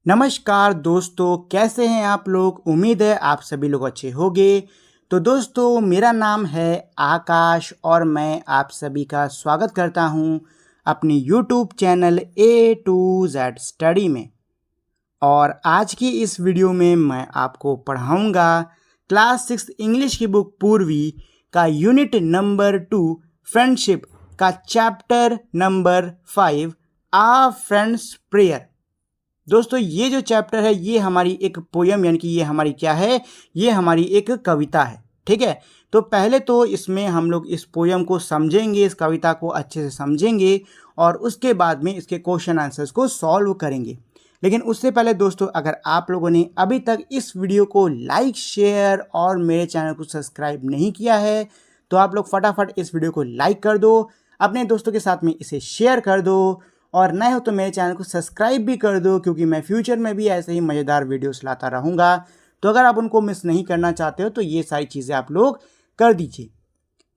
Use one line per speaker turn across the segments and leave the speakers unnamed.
नमस्कार दोस्तों, कैसे हैं आप लोग। उम्मीद है आप सभी लोग अच्छे होंगे। तो दोस्तों, मेरा नाम है आकाश और मैं आप सभी का स्वागत करता हूं अपनी YouTube channel A to Z study में। और आज की इस वीडियो में मैं आपको पढ़ाऊंगा क्लास 6 इंग्लिश की बुक पूर्वी का यूनिट नंबर 2 फ्रेंडशिप का चैप्टर नंबर 5 आ फ्रेंड्स प्रेयर। दोस्तों, ये जो चैप्टर है ये हमारी एक पोयम यानी कि ये हमारी क्या है, ये हमारी एक कविता है। ठीक है, तो पहले तो इसमें हम लोग इस पोयम को समझेंगे, इस कविता को अच्छे से समझेंगे और उसके बाद में इसके क्वेश्चन आंसर्स को सॉल्व करेंगे। लेकिन उससे पहले दोस्तों, अगर आप लोगों ने अभी तक इस वीडियो को लाइक, शेयर और मेरे चैनल को सब्सक्राइब नहीं किया है तो आप लोग फटाफट इस वीडियो को लाइक कर दो, अपने दोस्तों के साथ में इसे शेयर कर दो और नए हो तो मेरे चैनल को सब्सक्राइब भी कर दो, क्योंकि मैं फ्यूचर में भी ऐसे ही मज़ेदार वीडियोस लाता रहूँगा। तो अगर आप उनको मिस नहीं करना चाहते हो तो ये सारी चीज़ें आप लोग कर दीजिए।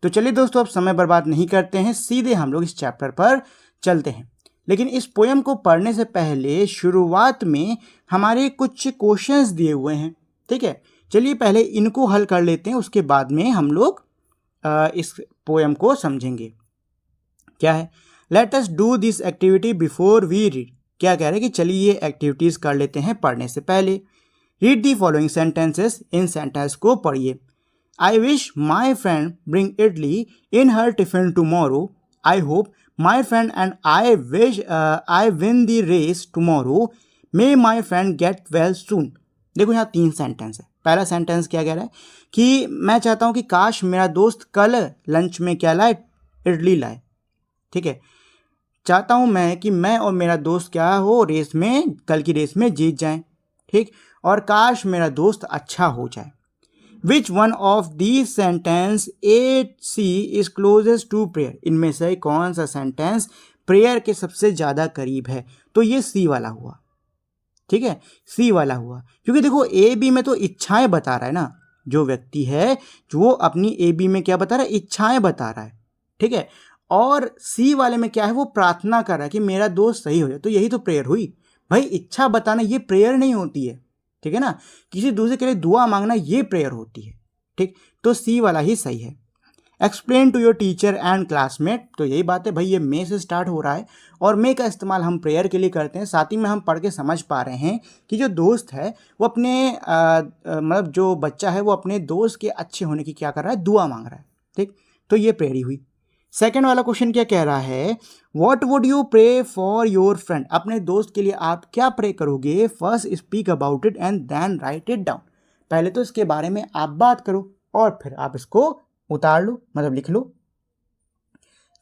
तो चलिए दोस्तों, अब समय बर्बाद नहीं करते हैं, सीधे हम लोग इस चैप्टर पर चलते हैं। लेकिन इस पोयम को पढ़ने से पहले शुरुआत में हमारे कुछ क्वेश्चंस दिए हुए हैं। ठीक है, चलिए पहले इनको हल कर लेते हैं, उसके बाद में हम लोग इस पोयम को समझेंगे। क्या है, let us do this activity before we read. क्या कह रहे हैं कि चलिए ये एक्टिविटीज कर लेते हैं पढ़ने से पहले। रीड दी फॉलोइंग सेंटेंसेस, इन सेंटेंस को पढ़िए। I wish my friend bring idli in her tiffin tomorrow. I hope my friend and I wish I win the race tomorrow. May my friend get well soon. देखो यहाँ 3 sentence है। पहला sentence क्या कह रहा है कि मैं चाहता हूँ कि काश मेरा दोस्त कल लंच में क्या लाए, इडली लाए। ठीक है, चाहता हूं मैं कि मैं और मेरा दोस्त क्या हो, रेस में, कल की रेस में जीत जाएं। ठीक, और काश मेरा दोस्त अच्छा हो जाए। Which one of these sentence A C is closest to prayer. इनमें से कौन सा सेंटेंस प्रेयर के सबसे ज़्यादा करीब है? तो ये सी वाला हुआ। ठीक है, सी वाला हुआ, क्योंकि देखो ए बी में तो इच्छाएं बता रहा है ना, जो व्यक्ति है जो वो अपनी ए बी में क्या बता रहा है, इच्छाएं बता रहा है। ठीक है, और सी वाले में क्या है, वो प्रार्थना कर रहा है कि मेरा दोस्त सही हो जाए। तो यही तो प्रेयर हुई भाई। इच्छा बताना ये प्रेयर नहीं होती है। ठीक है ना, किसी दूसरे के लिए दुआ मांगना ये प्रेयर होती है। ठीक, तो सी वाला ही सही है। Explain to your teacher and classmate. तो यही बात है भाई, ये मे से स्टार्ट हो रहा है और मे का इस्तेमाल हम प्रेयर के लिए करते हैं। साथ ही में हम पढ़ के समझ पा रहे हैं कि जो दोस्त है वो अपने मतलब जो बच्चा है वो अपने दोस्त के अच्छे होने की क्या कर रहा है, दुआ मांग रहा है। ठीक, तो ये प्रेयर ही हुई। सेकेंड वाला क्वेश्चन क्या कह रहा है, what would you pray for your friend. अपने दोस्त के लिए आप क्या प्रे करोगे? First speak about it and then write it down. पहले तो इसके बारे में आप बात करो और फिर आप इसको उतार लो, मतलब लिख लो।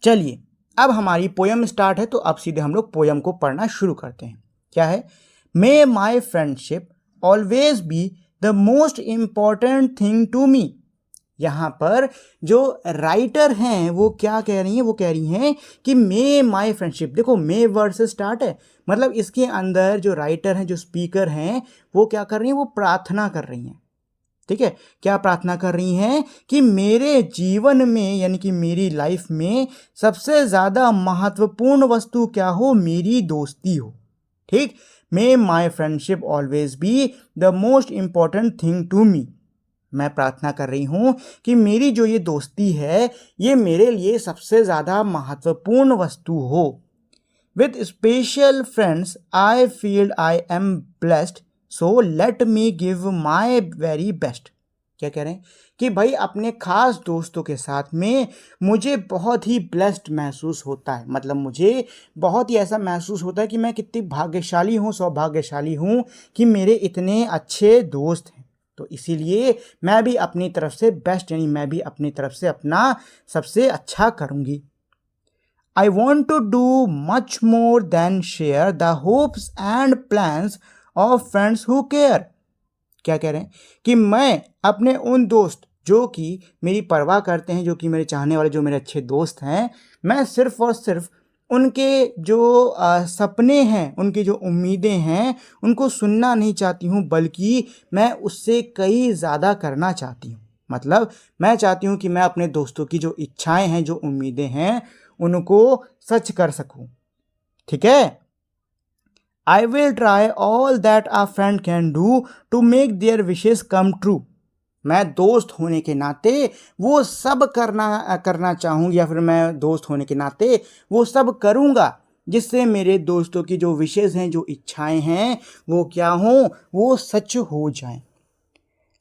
चलिए, अब हमारी पोयम स्टार्ट है, तो अब सीधे हम लोग पोयम को पढ़ना शुरू करते हैं। क्या है, may my friendship always be the most important thing to me. यहाँ पर जो राइटर हैं वो क्या कह रही हैं, वो कह रही हैं कि मे माई फ्रेंडशिप। देखो, मे वर्ड से स्टार्ट है, मतलब इसके अंदर जो राइटर हैं, जो स्पीकर हैं, वो क्या कर रही हैं, वो प्रार्थना कर रही हैं। ठीक है, क्या प्रार्थना कर रही हैं कि मेरे जीवन में यानी कि मेरी लाइफ में सबसे ज़्यादा महत्वपूर्ण वस्तु क्या हो, मेरी दोस्ती हो। ठीक, may my friendship always be the most important thing to me. मैं प्रार्थना कर रही हूँ कि मेरी जो ये दोस्ती है ये मेरे लिए सबसे ज़्यादा महत्वपूर्ण वस्तु हो। With special friends I feel I am blessed, so let me give my very best. क्या कह रहे हैं कि भाई अपने खास दोस्तों के साथ में मुझे बहुत ही ब्लेस्ड महसूस होता है। मतलब मुझे बहुत ही ऐसा महसूस होता है कि मैं कितनी भाग्यशाली हूँ, सौभाग्यशाली हूँ कि मेरे इतने अच्छे दोस्त हैं। तो इसीलिए मैं भी अपनी तरफ से बेस्ट यानी मैं भी अपनी तरफ से अपना सबसे अच्छा करूँगी। I want to do much more than share the hopes and plans of friends who care। क्या कह रहे हैं कि मैं अपने उन दोस्त जो कि मेरी परवाह करते हैं, जो कि मेरे चाहने वाले, जो मेरे अच्छे दोस्त हैं, मैं सिर्फ और सिर्फ उनके जो सपने हैं, उनकी जो उम्मीदें हैं, उनको सुनना नहीं चाहती हूँ, बल्कि मैं उससे कई ज़्यादा करना चाहती हूँ। मतलब मैं चाहती हूँ कि मैं अपने दोस्तों की जो इच्छाएं हैं, जो उम्मीदें हैं, उनको सच कर सकूं। ठीक है, I will try all that a friend can do to make their wishes come true. मैं दोस्त होने के नाते वो सब करना चाहूँगी, या फिर मैं दोस्त होने के नाते वो सब करूँगा जिससे मेरे दोस्तों की जो विशेस हैं, जो इच्छाएं हैं, वो क्या हों, वो सच हो जाएं।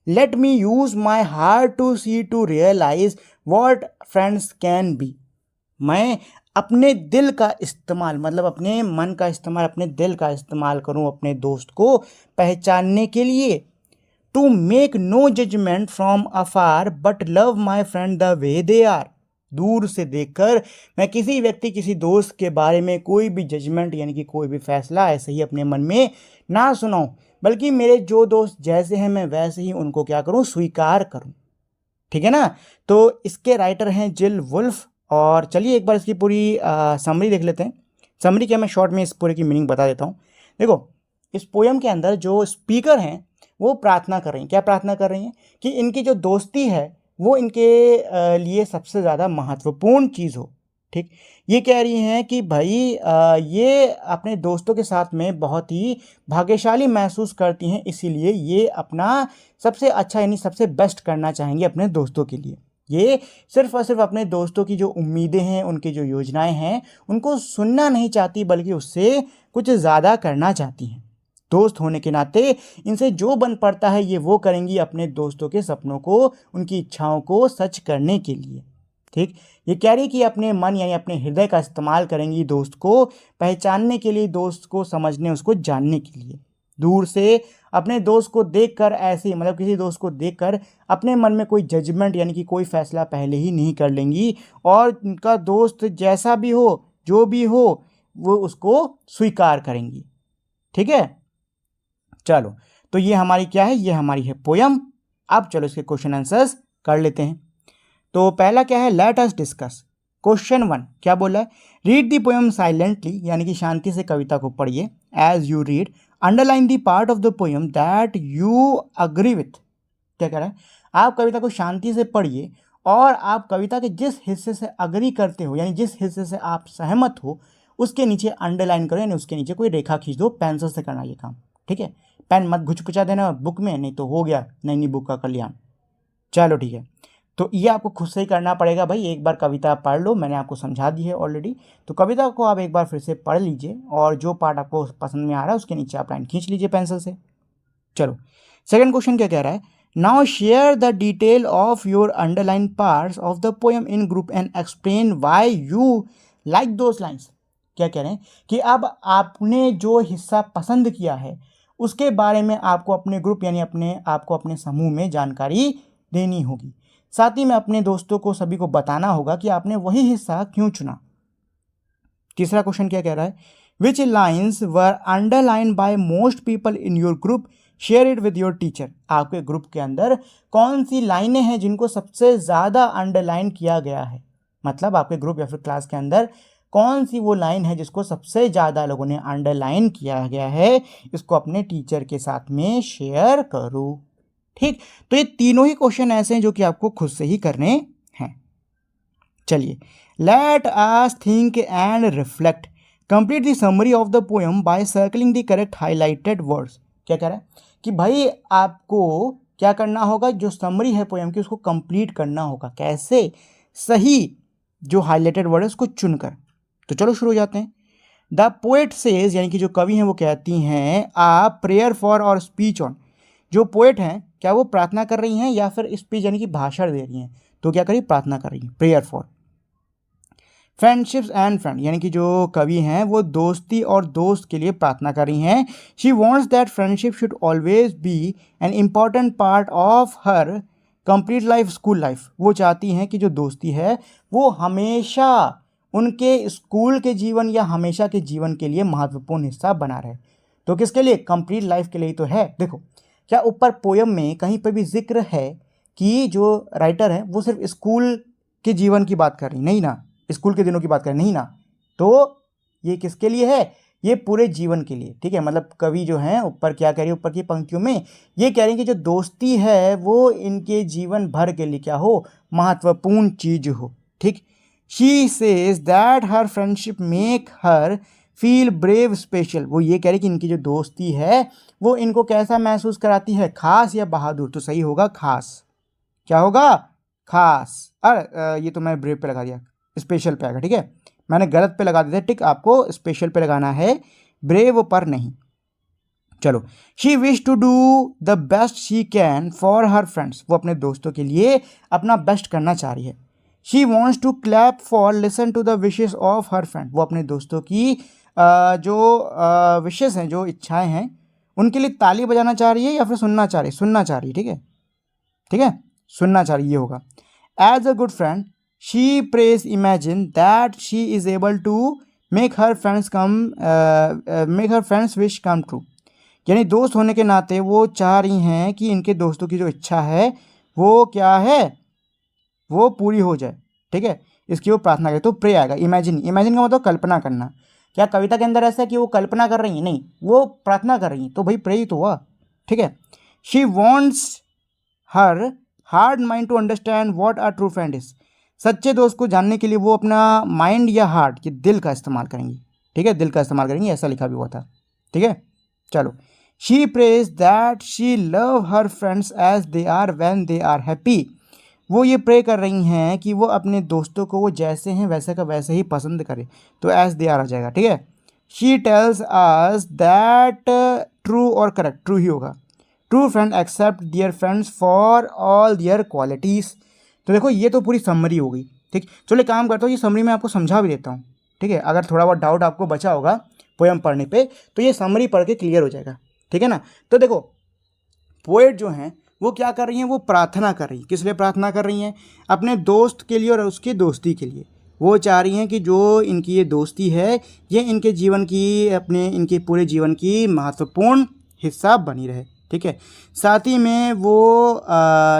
Let me use my heart to see to realize what friends can be. मैं अपने दिल का इस्तेमाल, मतलब अपने मन का इस्तेमाल, अपने दिल का इस्तेमाल करूं अपने दोस्त को पहचानने के लिए। To make no judgement from afar but love my friend the way they are. दूर से देखकर मैं किसी व्यक्ति, किसी दोस्त के बारे में कोई भी जजमेंट यानी कि कोई भी फैसला ऐसे ही अपने मन में ना सुनाऊं, बल्कि मेरे जो दोस्त जैसे हैं मैं वैसे ही उनको क्या करूं, स्वीकार करूं। ठीक है ना। तो इसके राइटर हैं जिल वुल्फ। और चलिए एक बार इसकी पूरी समरी देख लेते हैं। समरी क्या, मैं शॉर्ट में इस पूरे की मीनिंग बता देता हूँ। देखो, इस पोयम के अंदर जो स्पीकर हैं वो प्रार्थना कर रही हैं। क्या प्रार्थना कर रही हैं? कि इनकी जो दोस्ती है वो इनके लिए सबसे ज़्यादा महत्वपूर्ण चीज़ हो। ठीक, ये कह रही हैं कि भाई ये अपने दोस्तों के साथ में बहुत ही भाग्यशाली महसूस करती हैं, इसीलिए ये अपना सबसे अच्छा यानी सबसे बेस्ट करना चाहेंगे अपने दोस्तों के लिए। ये सिर्फ और सिर्फ अपने दोस्तों की जो उम्मीदें हैं, उनकी जो योजनाएं हैं, उनको सुनना नहीं चाहती, बल्कि उससे कुछ ज़्यादा करना चाहती हैं। दोस्त होने के नाते इनसे जो बन पड़ता है ये वो करेंगी अपने दोस्तों के सपनों को, उनकी इच्छाओं को सच करने के लिए। ठीक, ये कह रही कि अपने मन यानी अपने हृदय का इस्तेमाल करेंगी दोस्त को पहचानने के लिए, दोस्त को समझने, उसको जानने के लिए। दूर से अपने दोस्त को देखकर ऐसे ही, मतलब किसी दोस्त को देखकर अपने मन में कोई जजमेंट यानी कि कोई फैसला पहले ही नहीं कर लेंगी, और उनका दोस्त जैसा भी हो, जो भी हो, वो उसको स्वीकार करेंगी। ठीक है, चलो, तो ये हमारी क्या है, ये हमारी है पोयम। अब चलो इसके क्वेश्चन आंसर्स कर लेते हैं। तो पहला क्या है, लेट अस डिस्कस। क्वेश्चन 1 क्या बोला है, रीड द पोयम साइलेंटली, यानी कि शांति से कविता को पढ़िए। As you read underline the part of the poem that you agree with. क्या कह रहा है, आप कविता को शांति से पढ़िए और आप कविता के जिस हिस्से से अग्री करते हो, यानी जिस हिस्से से आप सहमत हो, उसके नीचे अंडरलाइन करो, यानी उसके नीचे कोई रेखा खींच दो। पेंसिल से करना ये काम, ठीक है। पेन मत घुचकुचा देना बुक में, नहीं तो हो गया नई बुक का कल्याण। चलो ठीक है, तो ये आपको खुद से ही करना पड़ेगा भाई। एक बार कविता पढ़ लो, मैंने आपको समझा दी है ऑलरेडी। तो कविता को आप एक बार फिर से पढ़ लीजिए और जो पार्ट आपको पसंद में आ रहा है उसके नीचे आप लाइन खींच लीजिए पेंसिल से। चलो, सेकंड क्वेश्चन क्या कह रहा है, now share the detail of your underline parts of the poem in group and explain why you like those lines. क्या कह रहे हैं कि अब आपने जो हिस्सा पसंद किया है उसके बारे में आपको अपने ग्रुप यानी आपको अपने समूह में जानकारी देनी होगी। साथ ही में अपने दोस्तों को, सभी को बताना होगा कि आपने वही हिस्सा क्यों चुना। तीसरा क्वेश्चन क्या कह रहा है, which lines were underline by most people in your group, share it with your teacher. आपके ग्रुप के अंदर कौन सी लाइनें हैं जिनको सबसे ज़्यादा अंडरलाइन किया गया है, मतलब आपके ग्रुप या फिर क्लास के अंदर कौन सी वो लाइन है जिसको सबसे ज़्यादा लोगों ने अंडरलाइन किया गया है, इसको अपने टीचर के साथ में शेयर करो। ठीक, तो ये तीनों ही क्वेश्चन ऐसे हैं जो कि आपको खुद से ही करने हैं। चलिए, let us think and reflect, complete the summary of the poem by circling the correct highlighted words. क्या कह रहा है कि भाई आपको क्या करना होगा, जो समरी है पोएम की उसको कंप्लीट करना होगा। कैसे? सही जो हाईलाइटेड वर्ड है उसको चुनकर। तो चलो शुरू हो जाते हैं। द पोएट सेज, यानी कि जो कवि हैं वो कहती हैं, आ प्रेयर फॉर और स्पीच ऑन। जो पोएट हैं क्या वो प्रार्थना कर रही हैं या फिर स्पीच यानी कि भाषण दे रही हैं? तो क्या करी, प्रार्थना कर रही हैं, prayer for. Friendships and friend, यानी कि जो कवि हैं वो दोस्ती और दोस्त के लिए प्रार्थना कर रही हैं। She wants that friendship should always be an important part of her complete life, school life. वो चाहती हैं कि जो दोस्ती है वो हमेशा उनके स्कूल के जीवन या हमेशा के जीवन के लिए महत्वपूर्ण हिस्सा बना रहे। तो किसके लिए? कंप्लीट लाइफ के लिए तो है। देखो, क्या ऊपर पोयम में कहीं पर भी जिक्र है कि जो राइटर है वो सिर्फ स्कूल के जीवन की बात कर रही? नहीं ना, स्कूल के दिनों की बात कर रही नहीं ना। तो ये किसके लिए है? ये पूरे जीवन के लिए। ठीक है, मतलब कवि जो हैं ऊपर क्या कह रही है, ऊपर की पंक्तियों में ये कह रही है कि जो दोस्ती है वो इनके जीवन भर के लिए क्या हो, महत्वपूर्ण चीज हो। ठीक, she says that her friendship make her feel brave special, वो ये कह रही कि इनकी जो दोस्ती है वो इनको कैसा महसूस कराती है, खास या बहादुर? तो सही होगा खास। क्या होगा? खास। अरे ये तो मैं ब्रेव पे लगा दिया, स्पेशल पे आएगा, ठीक है, मैंने गलत पे लगा दिया टिक, आपको स्पेशल पे लगाना है, ब्रेव पर नहीं। चलो, she wish to do the best she can for her friends, वो अपने दोस्तों के लिए अपना बेस्ट करना चाह रही है। She wants to clap for listen to the wishes of her friend, वो अपने दोस्तों की जो विशेस हैं, जो इच्छाएं हैं, उनके लिए ताली बजाना चाह रही है या फिर सुनना चाह रही है? सुनना चाह रही है, ठीक है, ठीक है, सुनना चाह रही है, ये होगा। As a good friend she prays imagine that she is able to make her friends wish come true, यानी दोस्त होने के नाते वो चाह रही हैं कि इनके दोस्तों की जो इच्छा है वो क्या है, वो पूरी हो जाए, ठीक है, इसकी वो प्रार्थना करे। तो प्रे आएगा। इमेजिन, इमेजिन का मतलब कल्पना करना। क्या कविता के अंदर ऐसा है कि वो कल्पना कर रही है? नहीं, वो प्रार्थना कर रही है, तो भाई प्रे ही तो हुआ, ठीक है। She wants her hard mind to understand what a true friend is, सच्चे दोस्त को जानने के लिए वो अपना माइंड या हार्ट, ये दिल का इस्तेमाल करेंगी, ठीक है, दिल का इस्तेमाल करेंगी, ऐसा लिखा भी हुआ था, ठीक है। चलो, she prays that she love her friends as they are when they are happy, वो ये प्रे कर रही हैं कि वो अपने दोस्तों को वो जैसे हैं वैसे का वैसे ही पसंद करे, तो एज दे आर आ जाएगा, ठीक है। She tells us that, true और करेक्ट, ट्रू ही होगा। True friend accept their friends for all their qualities, तो देखो ये तो पूरी समरी हो गई, ठीक। चलो काम करता हूँ, ये समरी मैं आपको समझा भी देता हूँ, ठीक है, अगर थोड़ा बहुत डाउट आपको बचा होगा पोएम पढ़ने पे तो ये समरी पढ़ के क्लियर हो जाएगा, ठीक है ना। तो देखो पोएट जो हैं वो क्या कर रही हैं, वो प्रार्थना कर रही हैं। किस लिए प्रार्थना कर रही हैं? अपने दोस्त के लिए और उसकी दोस्ती के लिए। वो चाह रही हैं कि जो इनकी ये दोस्ती है ये इनके जीवन की, अपने इनके पूरे जीवन की महत्वपूर्ण हिस्सा बनी रहे, ठीक है। साथ ही में वो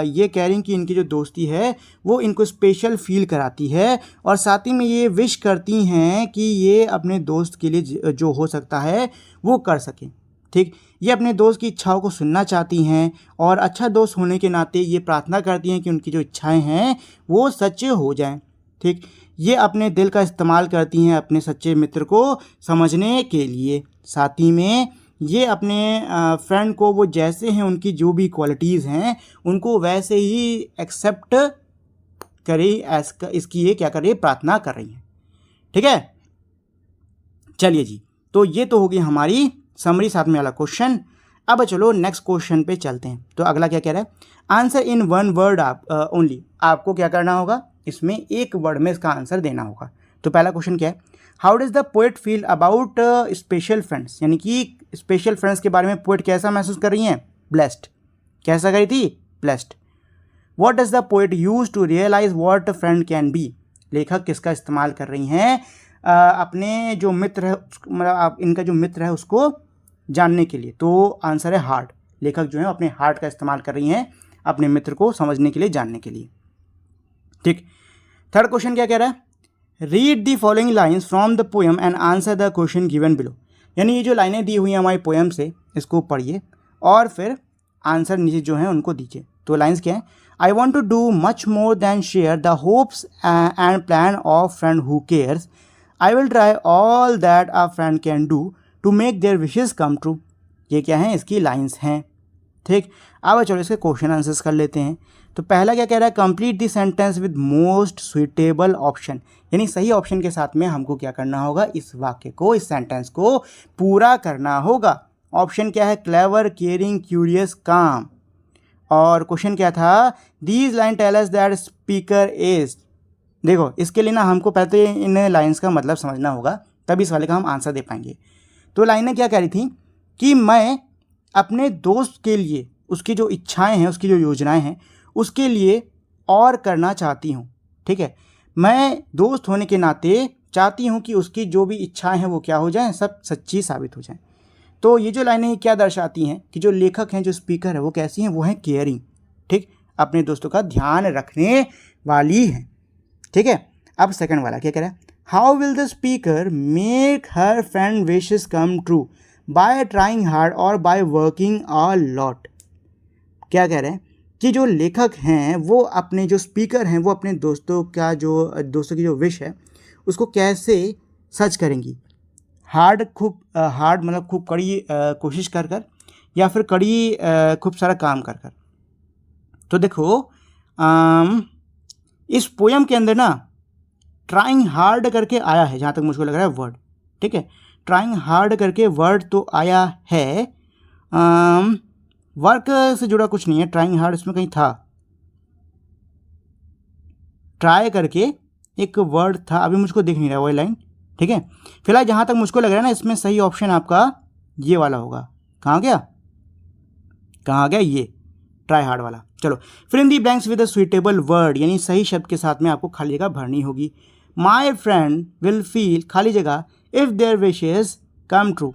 ये कह रही हैं कि इनकी जो दोस्ती है वो इनको स्पेशल फील कराती है, और साथ ही में ये विश करती हैं कि ये अपने दोस्त के लिए जो हो सकता है वो कर सकें, ठीक। ये अपने दोस्त की इच्छाओं को सुनना चाहती हैं, और अच्छा दोस्त होने के नाते ये प्रार्थना करती हैं कि उनकी जो इच्छाएं हैं वो सच्चे हो जाएं, ठीक। ये अपने दिल का इस्तेमाल करती हैं अपने सच्चे मित्र को समझने के लिए। साथ ही में ये अपने फ्रेंड को वो जैसे हैं, उनकी जो भी क्वालिटीज़ हैं उनको वैसे ही एक्सेप्ट करे, इसकी ये क्या कर रही है, प्रार्थना कर रही हैं, ठीक है। चलिए जी, तो ये तो होगी हमारी समरी, साथ में वाला क्वेश्चन। अब चलो नेक्स्ट क्वेश्चन पे चलते हैं। तो अगला क्या कह रहा है, आंसर इन वन वर्ड आप ओनली, आपको क्या करना होगा, इसमें एक वर्ड में इसका आंसर देना होगा। तो पहला क्वेश्चन क्या है, how does the poet feel about special friends, यानी कि स्पेशल फ्रेंड्स के बारे में पोएट कैसा महसूस कर रही हैं, ब्लेस्ड, कैसा करी थी, blessed. What does the poet use to realize what a friend can be, लेखक किसका इस्तेमाल कर रही हैं अपने जो मित्र है, मतलब इनका जो मित्र है उसको जानने के लिए। तो आंसर है हार्ट, लेखक जो है अपने हार्ट का इस्तेमाल कर रही हैं अपने मित्र को समझने के लिए, जानने के लिए, ठीक। थर्ड क्वेश्चन क्या कह रहा है, read the following lines from the poem and answer the question given below, यानी ये जो लाइनें दी हुई हैं हमारी पोएम से, इसको पढ़िए और फिर आंसर नीचे जो है उनको दीजिए। तो लाइन्स क्या है, I want to do much more than share the hopes and plan of friend who cares, I will try all that a friend can do to make their wishes come true. ये क्या है, इसकी lines हैं, ठीक। अब चलो इसके question answers कर लेते हैं। तो पहला क्या कह रहा है, complete the sentence with most suitable option, यानी सही ऑप्शन के साथ में हमको क्या करना होगा, इस वाक्य को, इस सेंटेंस को पूरा करना होगा। ऑप्शन क्या है, क्लेवर, केयरिंग, क्यूरियस, काम। और क्वेश्चन क्या था, these line tell us that speaker is, देखो इसके लिए ना हमको पहले इन लाइन्स का मतलब समझना होगा, तभी इस वाले का हम आंसर दे पाएंगे। तो लाइनें क्या कह रही थी कि मैं अपने दोस्त के लिए उसकी जो इच्छाएं हैं, उसकी जो योजनाएं हैं, उसके लिए और करना चाहती हूँ, ठीक है। मैं दोस्त होने के नाते चाहती हूँ कि उसकी जो भी इच्छाएं हैं वो क्या हो जाएं, सब सच्ची साबित हो जाएं। तो ये जो लाइनें क्या दर्शाती हैं कि जो लेखक हैं, जो स्पीकर है, वो कैसी हैं, वो हैं केयरिंग, ठीक, अपने दोस्तों का ध्यान रखने वाली हैं, ठीक है। अब सेकंड वाला क्या कह रहा है, how will the speaker make her friend wishes come true, bye trying hard और बाय वर्किंग अ लॉट। क्या कह रहे हैं कि जो लेखक हैं वो अपने जो स्पीकर हैं वो अपने दोस्तों की जो विश है उसको कैसे सच करेंगी, खूब हार्ड मतलब खूब कड़ी कोशिश कर कर, या फिर कड़ी खूब सारा काम कर कर। तो देखो इस पोयम के अंदर ना ट्राइंग हार्ड करके आया है, जहाँ तक मुझको लग रहा है वर्ड, ठीक है, ट्राइंग हार्ड करके वर्ड तो आया है, वर्क से जुड़ा कुछ नहीं है, ट्राइंग हार्ड इसमें कहीं था, ट्राई करके एक वर्ड था, अभी मुझको दिख नहीं रहा वही लाइन, ठीक है। फिलहाल जहाँ तक मुझको लग रहा है ना, इसमें सही ऑप्शन आपका ये वाला होगा। कहाँ गया ये ट्राई हार्ड वाला। चलो, fill in the blanks with a suitable word, यानी सही शब्द के साथ में आपको खाली जगह भरनी होगी। माई फ्रेंड विल फील खाली जगह if their wishes come true,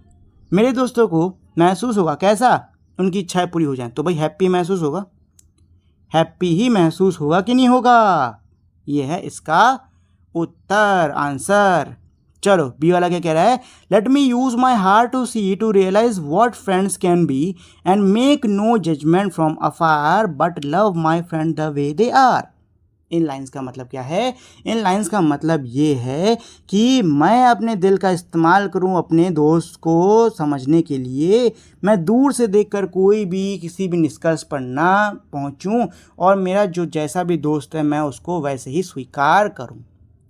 मेरे दोस्तों को महसूस होगा कैसा, उनकी इच्छाएं पूरी हो जाएं। तो भाई हैप्पी महसूस होगा, हैप्पी ही महसूस होगा कि नहीं होगा, ये है इसका उत्तर, आंसर। चलो बी वाला क्या कह रहा है, let me use my heart to see to realize what friends can be and make no judgement from afar but love my friend the way they are. इन लाइंस का मतलब क्या है, इन लाइंस का मतलब ये है कि मैं अपने दिल का इस्तेमाल करूं अपने दोस्त को समझने के लिए, मैं दूर से देखकर कोई भी किसी भी निष्कर्ष पर ना पहुंचूं, और मेरा जो जैसा भी दोस्त है मैं उसको वैसे ही स्वीकार करूं,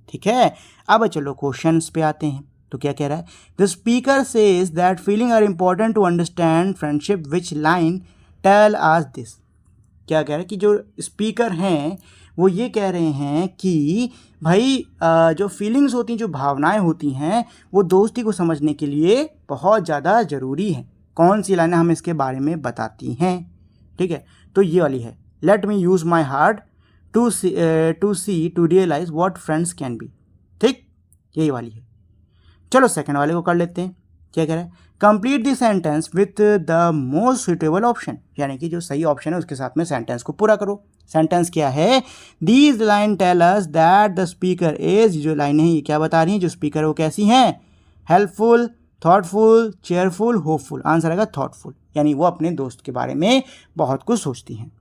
ठीक है। अब चलो क्वेश्चंस पे आते हैं। तो क्या कह रहा है, the speaker says that feeling are important to understand friendship, which line tell us this. क्या कह रहा है कि जो स्पीकर हैं वो ये कह रहे हैं कि भाई जो फीलिंग्स होती हैं, जो भावनाएं होती हैं, वो दोस्ती को समझने के लिए बहुत ज़्यादा ज़रूरी हैं। कौन सी लाइनें हमें इसके बारे में बताती हैं, ठीक है। तो ये वाली है, let me use my heart to see to realize what friends can be, ठीक, यही वाली है। चलो सेकंड वाले को कर लेते हैं। क्या कह रहा है, complete the sentence with the most suitable option, यानी कि जो सही ऑप्शन है उसके साथ में सेंटेंस को पूरा करो। सेंटेंस क्या है, these line tell us that the speaker is, जो लाइनें हैं ये क्या बता रही हैं, जो स्पीकर है वो कैसी हैं, helpful, thoughtful, cheerful, hopeful. Answer आएगा थॉटफुल, यानी वो अपने दोस्त के बारे में बहुत कुछ सोचती हैं,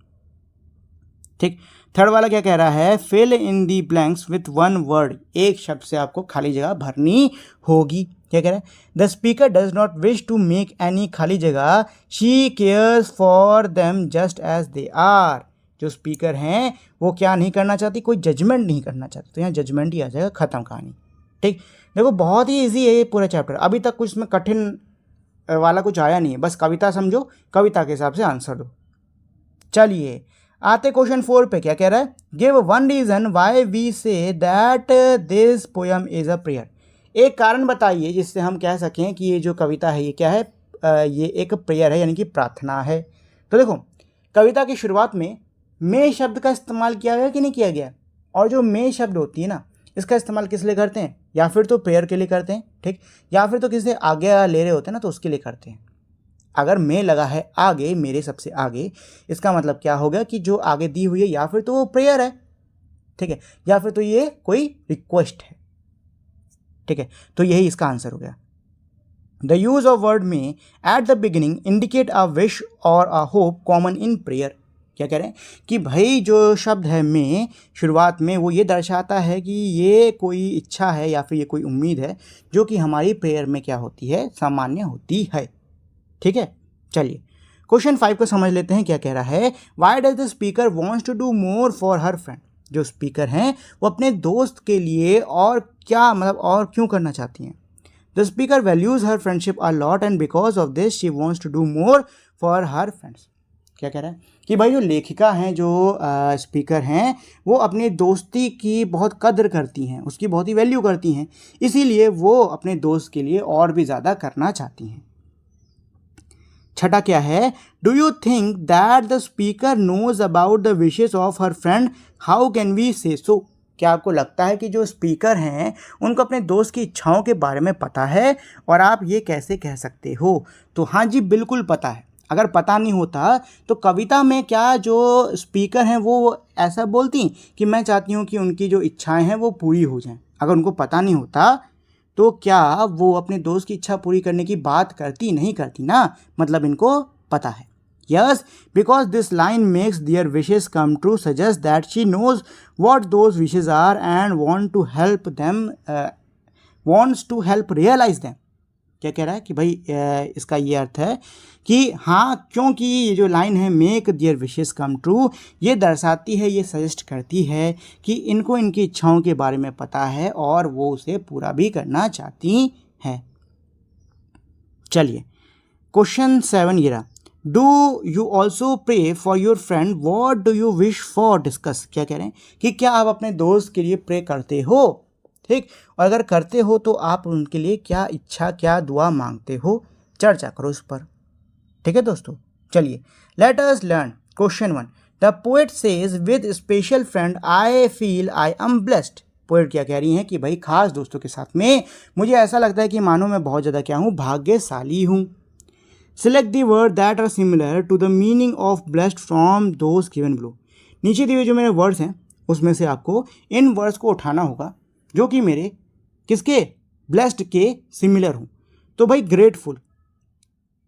ठीक। थर्ड वाला क्या कह रहा है, fill in the blanks with one word, एक शब्द से आपको खाली जगह भरनी होगी। क्या कह रहा है, the speaker does not wish to make any खाली जगह, she cares for them just as they are. जो स्पीकर हैं वो क्या नहीं करना चाहती, कोई जजमेंट नहीं करना चाहती। तो यहाँ जजमेंट ही आ जाएगा, खत्म कहानी, ठीक। देखो बहुत ही ईजी है ये पूरा चैप्टर, अभी तक कुछ इसमें कठिन वाला कुछ आया नहीं है, बस कविता समझो, कविता के हिसाब से आंसर दो। चलिए आते क्वेश्चन 4 पे। क्या कह रहा है, give one reason why we say that this poem is a prayer. एक कारण बताइए जिससे हम कह सकें कि ये जो कविता है ये क्या है, ये एक प्रेयर है, यानी कि प्रार्थना है। तो देखो कविता की शुरुआत में मे शब्द का इस्तेमाल किया गया कि नहीं किया गया, और जो मे शब्द होती है ना, इसका इस्तेमाल किस लिए करते हैं, या फिर तो प्रेयर के लिए करते हैं, ठीक, या फिर तो किसी आगे ले रहे होते हैं ना तो उसके लिए करते हैं। अगर मैं लगा है आगे, मेरे सबसे आगे, इसका मतलब क्या होगा कि जो आगे दी हुई है या फिर तो वो प्रेयर है, ठीक है, या फिर तो ये कोई रिक्वेस्ट है, ठीक है। तो यही इसका आंसर हो गया। The use of word may at the beginning indicate a wish or a hope common in prayer. क्या कह रहे हैं कि भाई जो शब्द है में शुरुआत में, वो ये दर्शाता है कि ये कोई इच्छा है या फिर ये कोई उम्मीद है जो कि हमारी प्रेयर में क्या होती है, सामान्य होती है, ठीक है। चलिए क्वेश्चन 5 को समझ लेते हैं। क्या कह रहा है, why does the speaker wants to do more for her friend. जो स्पीकर हैं वो अपने दोस्त के लिए और क्या मतलब और क्यों करना चाहती हैं। The speaker values her friendship a lot and because of this she wants to do more for her friends. क्या कह रहा है कि भाई जो लेखिका हैं, जो स्पीकर हैं, वो अपनी दोस्ती की बहुत कद्र करती हैं, उसकी बहुत ही वैल्यू करती हैं, इसीलिए वो अपने दोस्त के लिए और भी ज़्यादा करना चाहती हैं। छठा क्या है, do you think that the speaker knows about the wishes of her friend, how can we say so. क्या आपको लगता है कि जो स्पीकर हैं उनको अपने दोस्त की इच्छाओं के बारे में पता है, और आप ये कैसे कह सकते हो। तो हाँ जी बिल्कुल पता है। अगर पता नहीं होता तो कविता में क्या जो स्पीकर हैं वो ऐसा बोलती कि मैं चाहती हूँ कि उनकी जो इच्छाएं हैं वो पूरी हो जाएं। अगर उनको पता नहीं होता तो क्या वो अपने दोस्त की इच्छा पूरी करने की बात करती, नहीं करती ना, मतलब इनको पता है। Yes, because this line makes their wishes come true suggest that she knows what those wishes are and wants to help realize them. क्या कह रहा है कि भाई इसका ये अर्थ है कि हाँ, क्योंकि ये जो लाइन है make their wishes come true, ये दर्शाती है, ये सजेस्ट करती है कि इनको इनकी इच्छाओं के बारे में पता है और वो उसे पूरा भी करना चाहती हैं। चलिए क्वेश्चन 7 ये रहा, do you also pray for your friend, what do you wish for, discuss. क्या कह रहे हैं कि क्या आप अपने दोस्त के लिए प्रे करते हो, ठीक, और अगर करते हो तो आप उनके लिए क्या इच्छा, क्या दुआ मांगते हो, चर्चा करो इस पर। ठीक है दोस्तों, चलिए let us learn question 1। The poet says with special friend I feel I am blessed. Poet क्या कह रही हैं कि भाई खास दोस्तों के साथ में मुझे ऐसा लगता है कि मानो मैं बहुत ज़्यादा क्या हूँ, भाग्यशाली हूँ। Select the word that are similar to the meaning of blessed from those given below. नीचे दिए जो मेरे वर्ड्स हैं उसमें से आपको इन वर्ड्स को उठाना होगा जो कि मेरे किसके, ब्लेस्ड के सिमिलर हूँ। तो भाई ग्रेटफुल,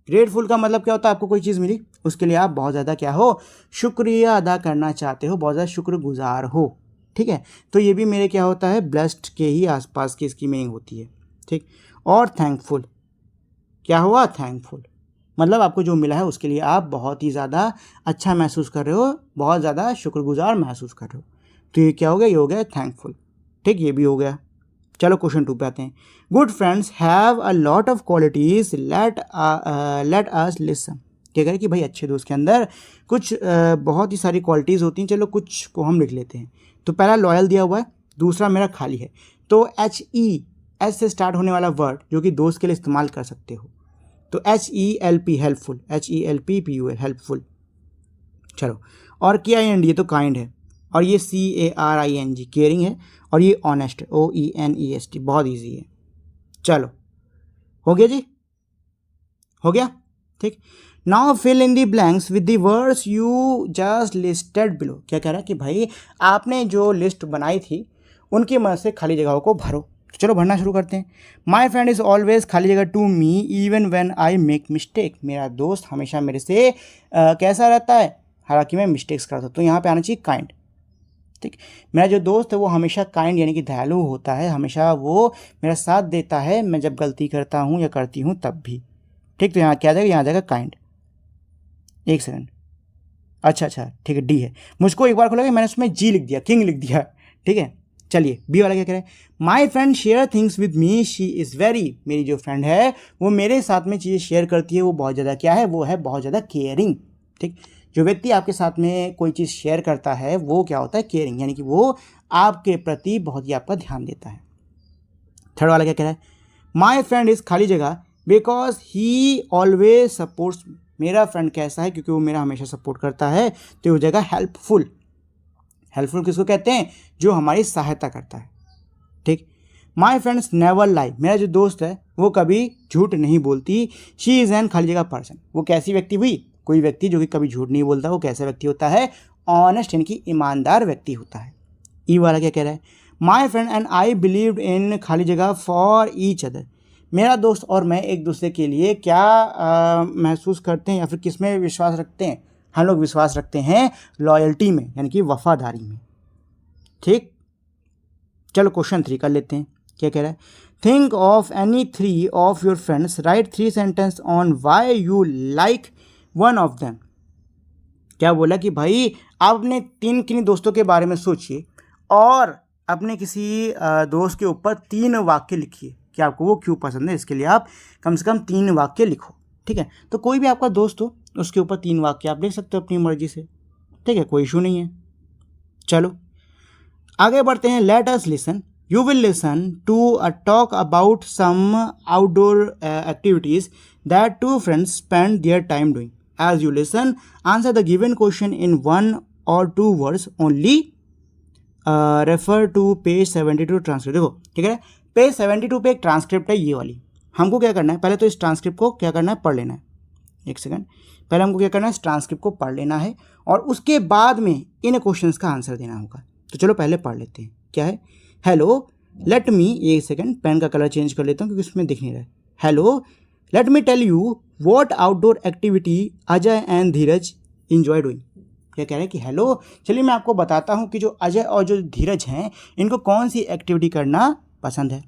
ग्रेटफुल का मतलब क्या होता है, आपको कोई चीज़ मिली उसके लिए आप बहुत ज़्यादा क्या हो, शुक्रिया अदा करना चाहते हो, बहुत ज़्यादा शुक्रगुजार हो। ठीक है, तो ये भी मेरे क्या होता है, ब्लेस्ड के ही आसपास की इसकी मीनिंग होती है। ठीक, और थैंकफुल क्या हुआ, थैंकफुल मतलब आपको जो मिला है उसके लिए आप बहुत ही ज़्यादा अच्छा महसूस कर रहे हो, बहुत ज़्यादा शुक्रगुजार महसूस कर रहे हो। तो ये क्या हो गया, ये हो गया थैंकफुल। ठीक, ये भी हो गया। चलो क्वेश्चन 2 पे आते हैं। Good friends have a lot of qualities, late us listen. क्या कह रहे कि भाई अच्छे दोस्त के अंदर कुछ बहुत ही सारी क्वालिटीज़ होती हैं। चलो कुछ को हम लिख लेते हैं। तो पहला लॉयल दिया हुआ है, दूसरा मेरा खाली है। तो HES से स्टार्ट होने वाला वर्ड जो कि दोस्त के लिए इस्तेमाल कर सकते हो, तो HELP हेल्पफुल, HELPPUL हेल्पफुल। चलो, और KIND ये तो काइंड है, और ये CARING केयरिंग है, और ये ऑनेस्ट OENEST बहुत ईजी है। चलो हो गया जी, हो गया। ठीक, now fill in the blanks with the words you just listed below. क्या कह रहा है कि भाई आपने जो लिस्ट बनाई थी उनकी मदद से खाली जगहों को भरो। तो चलो भरना शुरू करते हैं। माई फ्रेंड इज़ ऑलवेज खाली जगह to me even when I make mistake. मेरा दोस्त हमेशा मेरे से कैसा रहता है, हालांकि मैं मिस्टेक्स करता हूँ। तो यहाँ पे आना चाहिए काइंड। ठीक, मेरा जो दोस्त है वो हमेशा काइंड यानी कि दयालु होता है, हमेशा वो मेरा साथ देता है मैं जब गलती करता हूँ या करती हूँ तब भी। ठीक, तो यहाँ क्या आ जाएगा, यहाँ आ जाएगा काइंड। एक सेकंड, अच्छा ठीक है, डी है। मुझको एक बार खोला मैंने उसमें जी लिख दिया, किंग लिख दिया। ठीक है, चलिए बी वाला क्या कह रहे हैं, my friend share things with me, she is very, मेरी जो फ्रेंड है वो मेरे साथ में चीज़ें शेयर करती है, वो बहुत ज़्यादा क्या है, वो है बहुत ज़्यादा केयरिंग। ठीक, जो व्यक्ति आपके साथ में कोई चीज़ शेयर करता है वो क्या होता है, केयरिंग, यानी कि वो आपके प्रति बहुत ही आपका ध्यान देता है। थर्ड वाला क्या कह रहा है, माई फ्रेंड इज़ खाली जगह बिकॉज ही ऑलवेज सपोर्ट्स। मेरा फ्रेंड कैसा है, क्योंकि वो मेरा हमेशा सपोर्ट करता है। तो वो जगह हेल्पफुल। हेल्पफुल किसको कहते हैं, जो हमारी सहायता करता है। ठीक, माई फ्रेंड्स नेवर लाई, मेरा जो दोस्त है वो कभी झूठ नहीं बोलती। शी इज़ एन खाली जगह पर्सन, वो कैसी व्यक्ति हुई, कोई व्यक्ति जो कि कभी झूठ नहीं बोलता। वो कैसा व्यक्ति होता है, ऑनेस्ट यानी कि ईमानदार व्यक्ति होता है। ई वाला क्या कह रहा है, माई friend and I believed in खाली जगह फॉर ईच अदर। मेरा दोस्त और मैं एक दूसरे के लिए क्या महसूस करते हैं या फिर किस में विश्वास रखते हैं, हम लोग विश्वास रखते हैं लॉयल्टी में यानी कि वफादारी में। ठीक, चलो क्वेश्चन 3 कर लेते हैं। क्या कह रहा है, think of any 3 of your friends, right 3 sentence on why you like one of them. क्या बोला कि भाई आप अपने 3 किन्हीं दोस्तों के बारे में सोचिए और अपने किसी दोस्त के ऊपर 3 वाक्य लिखिए कि आपको वो क्यों पसंद है। इसके लिए आप कम से कम 3 वाक्य लिखो। ठीक है, तो कोई भी आपका दोस्त हो उसके ऊपर 3 वाक्य आप लिख सकते हो अपनी मर्जी से। ठीक है, कोई इशू नहीं है। चलो आगे बढ़ते हैं। Let us listen, you will listen to a talk about some outdoor activities that 2 friends spend their time doing. As you listen answer the given question in 1 or 2 words only, refer to page 72 transcript. देखो ठीक है, page 72 पे एक transcript है ये वाली। हमको क्या करना है, पहले तो इस ट्रांसक्रिप्ट को क्या करना है, पढ़ लेना है। एक सेकंड, पहले हमको क्या करना है, इस ट्रांसक्रिप्ट को पढ़ लेना है और उसके बाद में इन क्वेश्चंस का आंसर देना होगा। तो चलो पहले पढ़ लेते हैं। क्या है, हेलो लेट मी, एक सेकंड पेन का कलर चेंज कर लेता हूँ क्योंकि उसमें दिख नहीं रहा है। Hello let me tell you what outdoor activity Ajay and Dheeraj enjoy doing. क्या कह रहे हैं कि हेलो, चलिए मैं आपको बताता हूँ कि जो अजय और जो धीरज हैं इनको कौन सी एक्टिविटी करना पसंद है।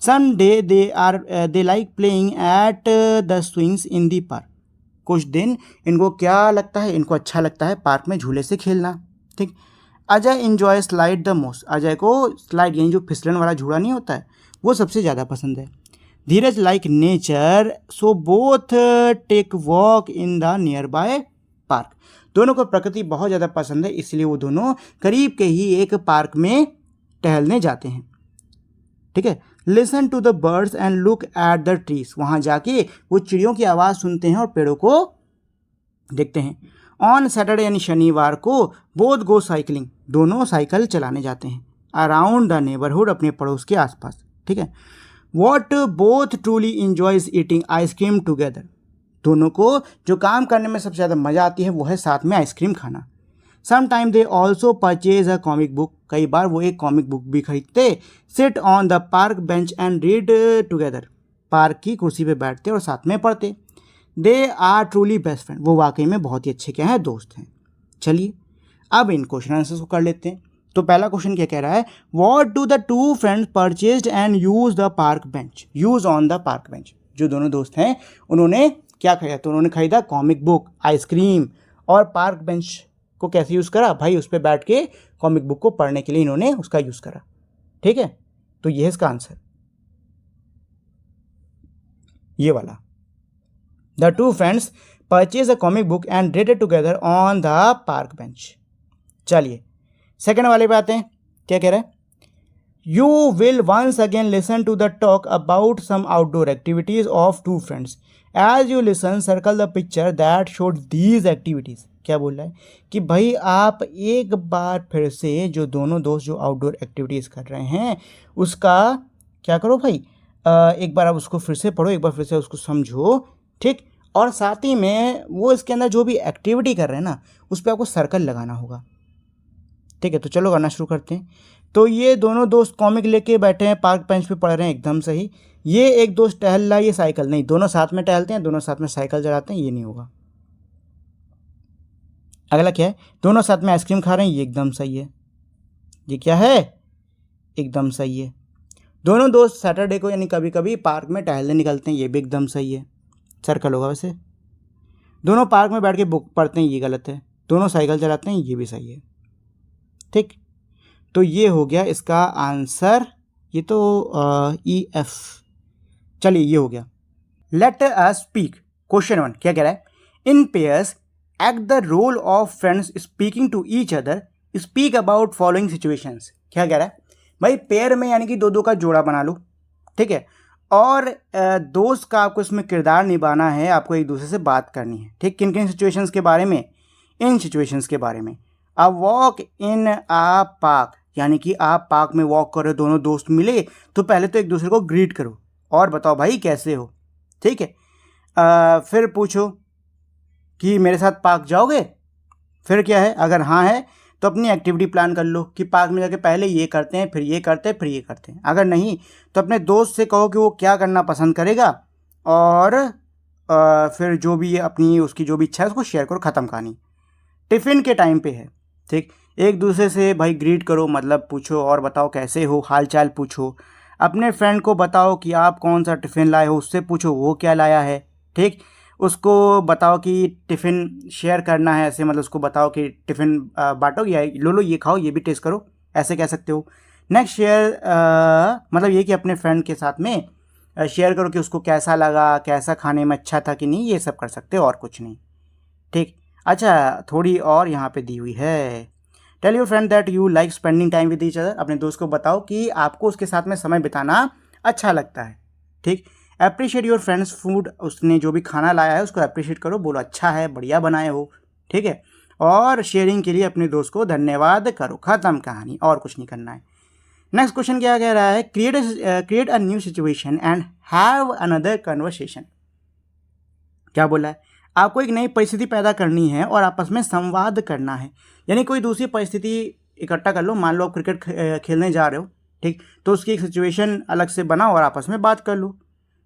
Some day they like playing at the swings in the park. कुछ दिन इनको क्या लगता है, इनको अच्छा लगता है पार्क में झूले से खेलना। ठीक। Ajay enjoy slide the most. Ajay को स्लाइड यानी जो फिसलन वाला झूला नहीं होता है वो सबसे ज़्यादा पसंद है। Dheeraj like nature so both take walk in the nearby park. दोनों को प्रकृति बहुत ज़्यादा पसंद है, इसलिए वो दोनों करीब के ही एक पार्क में टहलने जाते हैं। ठीक है। Listen to the birds and look at the trees. वहाँ जाके वो चिड़ियों की आवाज़ सुनते हैं और पेड़ों को देखते हैं। ऑन सैटरडे यानी शनिवार को बोथ गो साइकिलिंग। दोनों साइकिल चलाने जाते हैं अराउंड द नेबरहुड, अपने पड़ोस के आसपास। ठीक है। What both truly enjoys eating ice cream together. दोनों को जो काम करने में सबसे ज़्यादा मज़ा आती है वो है साथ में आइसक्रीम खाना। Some time they also purchase a comic book. कई बार वो एक कॉमिक बुक भी खरीदते। Sit on the park bench and read together. Park की कुर्सी पे बैठते और साथ में पढ़ते। They are truly best friend. वो वाकई में बहुत ही अच्छे क्या हैं, दोस्त हैं। चलिए अब इन क्वेश्चन आंसर्स को कर लेते हैं। तो पहला क्वेश्चन क्या कह रहा है, what do the two friends purchased and use the park bench. Use on the park bench. जो दोनों दोस्त हैं उन्होंने क्या खरीदा, तो उन्होंने खरीदा कॉमिक बुक, आइसक्रीम और पार्क बेंच को कैसे यूज़ करा भाई, उस पर बैठ के कॉमिक बुक को पढ़ने के लिए इन्होंने उसका यूज़ करा। ठीक है, तो ये है इसका आंसर, ये वाला। The two friends purchase a comic book and read it together on the park bench. चलिए सेकेंड वाले पे आते हैं। क्या कह रहा है, you will once again listen to the talk about some outdoor activities of two friends. As you listen circle the picture that showed these activities. क्या बोल रहा है कि भाई आप एक बार फिर से जो दोनों दोस्त जो आउटडोर एक्टिविटीज़ कर रहे हैं उसका क्या करो भाई, एक बार आप उसको फिर से पढ़ो, एक बार फिर से उसको समझो। ठीक, और साथ ही में वो इसके अंदर जो भी एक्टिविटी कर रहे हैं ना उस पर आपको सर्कल लगाना होगा। ठीक है, तो चलो करना शुरू करते हैं। तो ये दोनों दोस्त कॉमिक लेके बैठे हैं, पार्क बेंच पे पढ़ रहे हैं, एकदम सही। ये एक दोस्त टहल रहा है, ये साइकिल नहीं, दोनों साथ में टहलते हैं, दोनों साथ में साइकिल चलाते हैं, ये नहीं होगा। अगला क्या है, दोनों साथ में आइसक्रीम खा रहे हैं, ये एकदम सही है। ये क्या है, एकदम सही है। दोनों दोस्त सैटरडे को यानी कभी कभी पार्क में टहलने निकलते हैं, ये भी एकदम सही है, सर्कल होगा वैसे। दोनों पार्क में बैठ के बुक पढ़ते हैं, ये गलत है। दोनों साइकिल चलाते हैं, ये भी सही है। ठीक, तो ये हो गया इसका आंसर, ये तो EF। चलिए ये हो गया। Let us speak. क्वेश्चन 1 क्या कह रहा है, in pairs act the role of friends speaking to each other, speak about following situations. क्या कह रहा है भाई, पेयर में यानी कि दो दो का जोड़ा बना लो। ठीक है, और दोस्त का आपको इसमें किरदार निभाना है, आपको एक दूसरे से बात करनी है। ठीक, किन किन सिचुएशंस के बारे में, इन सिचुएशंस के बारे में। A walk in uh park, यानी कि आप पार्क में वॉक करो, दोनों दोस्त मिले तो पहले तो एक दूसरे को ग्रीट करो और बताओ भाई कैसे हो। ठीक है, फिर पूछो कि मेरे साथ पार्क जाओगे। फिर क्या है, अगर हाँ है तो अपनी एक्टिविटी प्लान कर लो कि पार्क में जाके पहले ये करते हैं, फिर ये करते हैं, फिर ये करते हैं। अगर नहीं तो अपने दोस्त से कहो कि वो क्या करना पसंद करेगा और फिर जो भी अपनी उसकी जो भी इच्छा है उसको शेयर करो, ख़त्म कहानी। टिफ़िन के टाइम पे है। ठीक, एक दूसरे से भाई ग्रीट करो, मतलब पूछो और बताओ कैसे हो, हाल चाल पूछो। अपने फ्रेंड को बताओ कि आप कौन सा टिफ़िन लाए हो, उससे पूछो वो क्या लाया है। ठीक, उसको बताओ कि टिफ़िन शेयर करना है, ऐसे मतलब उसको बताओ कि टिफ़िन बांटो, या लो ये खाओ, ये भी टेस्ट करो, ऐसे कह सकते हो। नेक्स्ट शेयर मतलब ये कि अपने फ्रेंड के साथ में शेयर करो कि उसको कैसा लगा, कैसा खाने में अच्छा था कि नहीं, ये सब कर सकते हो और कुछ नहीं। ठीक, अच्छा थोड़ी और यहाँ पे दी हुई है, tell your friend that you like spending time with each other. अपने दोस्त को बताओ कि आपको उसके साथ में समय बिताना अच्छा लगता है। ठीक, अप्रिशिएट योर फ्रेंड्स फूड, उसने जो भी खाना लाया है उसको अप्रिशिएट करो, बोलो अच्छा है, बढ़िया बनाए हो। ठीक है, और शेयरिंग के लिए अपने दोस्त को धन्यवाद करो, ख़त्म कहानी, और कुछ नहीं करना है। नेक्स्ट क्वेश्चन क्या कह रहा है, create a new situation and have another conversation. क्या बोला है, आपको एक नई परिस्थिति पैदा करनी है और आपस में संवाद करना है। यानी कोई दूसरी परिस्थिति इकट्ठा कर लो, मान लो आप क्रिकेट खेलने जा रहे हो। ठीक, तो उसकी एक सिचुएशन अलग से बनाओ और आपस में बात कर लो।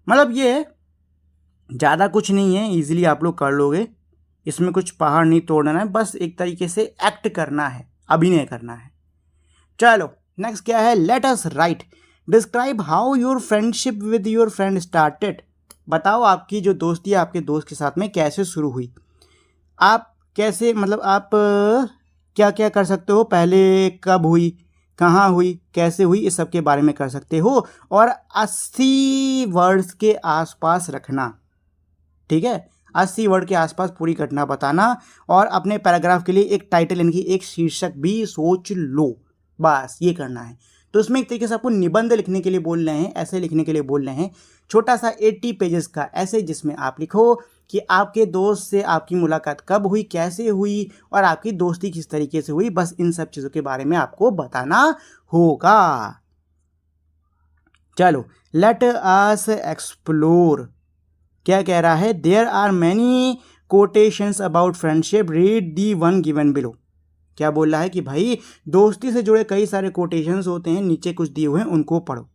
मतलब ये ज़्यादा कुछ नहीं है, इजीली आप लोग कर लोगे, इसमें कुछ पहाड़ नहीं तोड़ना है, बस एक तरीके से एक्ट करना है, अभिनय करना है। चलो नेक्स्ट क्या है, let us right describe how your friendship with your friend started. बताओ आपकी जो दोस्ती है आपके दोस्त के साथ में कैसे शुरू हुई। आप कैसे मतलब आप क्या क्या कर सकते हो, पहले कब हुई, कहाँ हुई, कैसे हुई, इस सब के बारे में कर सकते हो। और 80 वर्ड्स के आसपास रखना, ठीक है, 80 वर्ड के आसपास पूरी घटना बताना। और अपने पैराग्राफ के लिए एक टाइटल यानी कि एक शीर्षक भी सोच लो, बस ये करना है। तो उसमें एक तरीके से आपको निबंध लिखने के लिए बोल रहे हैं, ऐसे लिखने के लिए बोल रहे हैं, छोटा सा 80 पेजेस का ऐसे, जिसमें आप लिखो कि आपके दोस्त से आपकी मुलाकात कब हुई, कैसे हुई और आपकी दोस्ती किस तरीके से हुई। बस इन सब चीज़ों के बारे में आपको बताना होगा। चलो लेट अस एक्सप्लोर। क्या कह रहा है, there are many quotations about friendship, read the one given below. क्या बोल रहा है कि भाई दोस्ती से जुड़े कई सारे कोटेशंस होते हैं, नीचे कुछ दिए हुए हैं, उनको पढ़ो।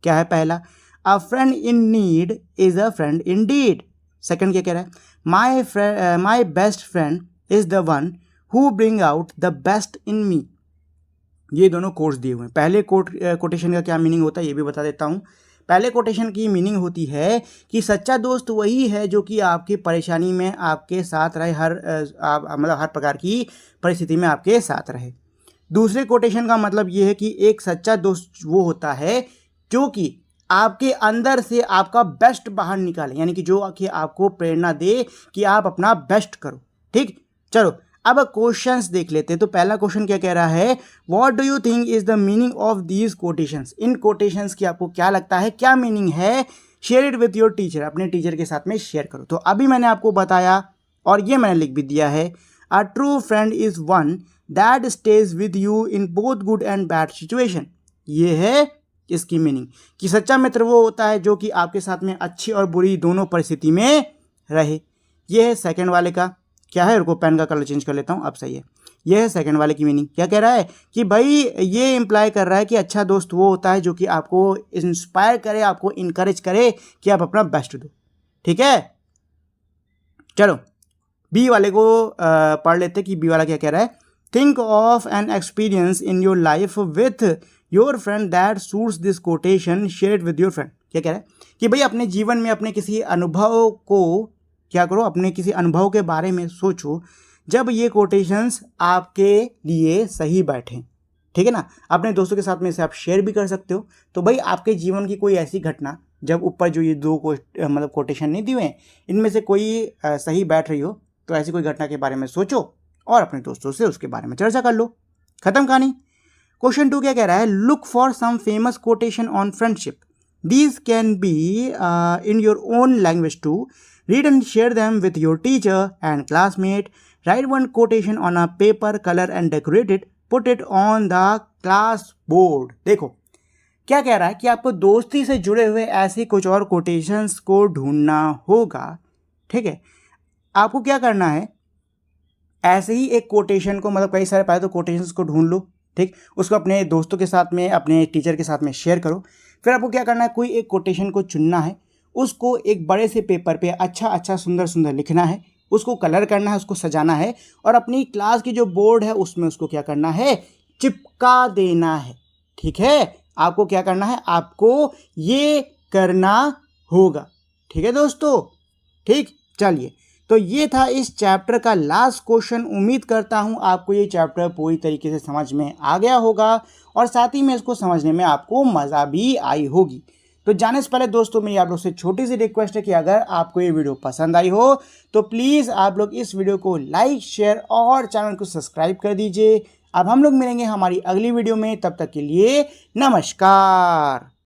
क्या है पहला, a friend in need is a friend in deed. Second क्या कह रहा है, my best friend is the one who bring out the best in me. ये दोनों कोट्स दिए हुए हैं। पहले कोटेशन का क्या मीनिंग होता है ये भी बता देता हूँ। पहले कोटेशन की मीनिंग होती है कि सच्चा दोस्त वही है जो कि आपकी परेशानी में आपके साथ रहे, मतलब हर प्रकार की परिस्थिति में आपके साथ रहे। दूसरे कोटेशन का मतलब ये है कि एक सच्चा दोस्त वो होता है जो कि आपके अंदर से आपका बेस्ट बाहर निकाले, यानी कि जो कि आपको प्रेरणा दे कि आप अपना बेस्ट करो। ठीक, चलो अब क्वेश्चंस देख लेते हैं। तो पहला क्वेश्चन क्या कह रहा है, what do you think is the meaning of these quotations. In quotations की आपको क्या लगता है, क्या मीनिंग है। Share it with your teacher, अपने टीचर के साथ में शेयर करो। तो अभी मैंने आपको बताया और ये मैंने लिख भी दिया है, अ true friend is one that stage with you in both good and bad situation. ये है इसकी मीनिंग कि सच्चा मित्र वो होता है जो कि आपके साथ में अच्छी और बुरी दोनों परिस्थिति में रहे। ये है सेकंड वाले का, क्या है, रुको पेन का कलर चेंज कर लेता हूँ, अब सही है। यह है सेकंड वाले की मीनिंग। क्या कह रहा है कि भाई ये इंप्लाई कर रहा है कि अच्छा दोस्त वो होता है जो कि आपको इंस्पायर करे, आपको इनकरेज करे कि आप अपना बेस्ट दो। ठीक है, चलो बी वाले को पढ़ लेते कि बी वाला क्या कह रहा है। Think of an experience in your life with your friend that suits this quotation, share it with your friend. क्या कह रहा है कि भाई अपने जीवन में अपने किसी अनुभव को क्या करो, अपने किसी अनुभव के बारे में सोचो जब ये कोटेशंस आपके लिए सही बैठे। ठीक है ना, अपने दोस्तों के साथ में इसे आप शेयर भी कर सकते हो। तो भाई आपके जीवन की कोई ऐसी घटना जब ऊपर जो ये दो मतलब कोटेशन नहीं दिए हुए हैं, इनमें से कोई सही बैठ रही हो, तो ऐसी कोई घटना के बारे में सोचो और अपने दोस्तों से उसके बारे में चर्चा कर लो। खत्म कहानी। क्वेश्चन 2 क्या कह रहा है, look for some famous quotation on friendship, these can be in your own language too, read and share them with your teacher and classmate, write one quotation on a paper, color and decorate it, put it on the class board। देखो क्या कह रहा है कि आपको दोस्ती से जुड़े हुए ऐसे कुछ और कोटेशंस को ढूंढना होगा। ठीक है, आपको क्या करना है, ऐसे ही एक कोटेशन को, मतलब कई सारे पहले तो कोटेशंस को ढूंढ लो, ठीक, उसको अपने दोस्तों के साथ में, अपने टीचर के साथ में शेयर करो। फिर आपको क्या करना है, कोई एक कोटेशन को चुनना है, उसको एक बड़े से पेपर पे अच्छा सुंदर सुंदर लिखना है, उसको कलर करना है, उसको सजाना है और अपनी क्लास की जो बोर्ड है उसमें उसको क्या करना है, चिपका देना है। ठीक है, आपको क्या करना है, आपको ये करना होगा। ठीक है दोस्तों, ठीक, चलिए तो ये था इस चैप्टर का लास्ट क्वेश्चन। उम्मीद करता हूँ आपको ये चैप्टर पूरी तरीके से समझ में आ गया होगा और साथ ही में इसको समझने में आपको मज़ा भी आई होगी। तो जाने से पहले दोस्तों मेरी आप लोग से छोटी सी रिक्वेस्ट है कि अगर आपको ये वीडियो पसंद आई हो तो प्लीज़ आप लोग इस वीडियो को लाइक, शेयर और चैनल को सब्सक्राइब कर दीजिए। अब हम लोग मिलेंगे हमारी अगली वीडियो में, तब तक के लिए नमस्कार।